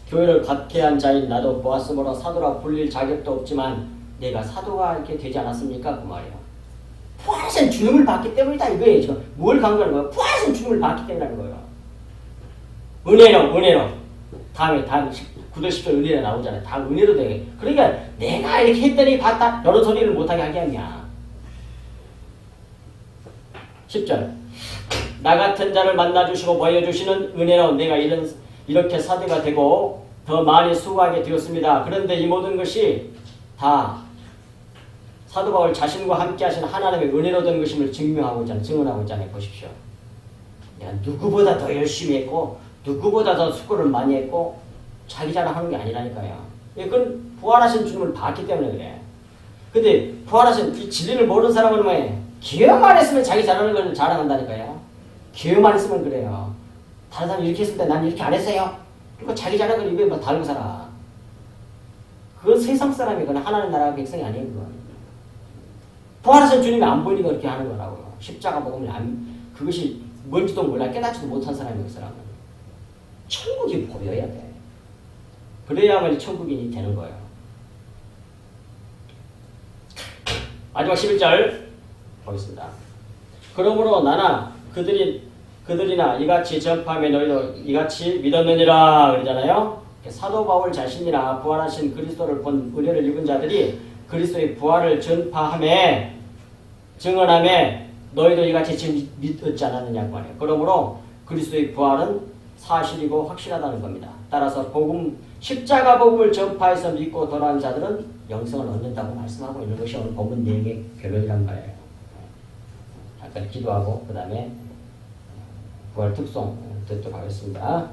교회를 박해한 자인 나도 보았으므로 사도라 불릴 자격도 없지만 내가 사도가 이렇게 되지 않았습니까? 그 말이에요. 부활하신 주님을 봤기 때문이다 이거예요. 지금 뭘 강조하는 거예요? 부활하신 주님을 봤기 때문이라는 거예요. 은혜로 다음에 9절 10절 은혜로 나오잖아요. 다 은혜로 되게. 그러니까 내가 이렇게 했더니 봤다 여러 소리를 못하게 하게 하냐. 10절 나 같은 자를 만나주시고 보여주시는 은혜로 내가 이렇게 사도가 되고 더 많이 수고하게 되었습니다. 그런데 이 모든 것이 다 사도 바울 자신과 함께 하신 하나님의 은혜로 된 것임을 증언하고 있잖아요. 보십시오. 내가 누구보다 더 열심히 했고 누구보다 더 수고를 많이 했고 자기 자랑하는 게 아니라니까요. 그건 부활하신 주님을 봤기 때문에 그래. 근데 부활하신 이 진리를 모르는 사람은 뭐해? 기회만 했으면 자기 잘하는 걸 자랑한다니까요. 기회만 했으면 그래요. 다른 사람이 이렇게 했을 때 난 이렇게 안 했어요. 그리고 자기 잘하는 걸 입에 막 달고 살아. 그건 세상 사람이거나 하나님 나라 백성이 아니에요. 그건. 부활하신 주님이 안 보이니까 그렇게 하는 거라고요. 십자가 복음을 그것이 뭔지도 몰라 깨닫지도 못한 사람이 그 사람은. 천국이 보여야 돼. 그래야만 천국인이 되는 거예요. 마지막 11절 보겠습니다. 그러므로 나나 그들이나 이같이 전파하며 너희도 이같이 믿었느니라 그러잖아요. 사도 바울 자신이나 부활하신 그리스도를 본 은혜를 입은 자들이 그리스도의 부활을 전파하며 증언하며 너희도 이같이 지금 믿었지 않았느냐고 말해요. 그러므로 그리스도의 부활은 사실이고 확실하다는 겁니다. 따라서 십자가 복음을 전파해서 믿고 돌아온 자들은 영생을 얻는다고 말씀하고 있는 것이 오늘 본문 내용의 결론이란 말이에요. 잠깐 기도하고 그 다음에 부활 특송 듣도록 하겠습니다.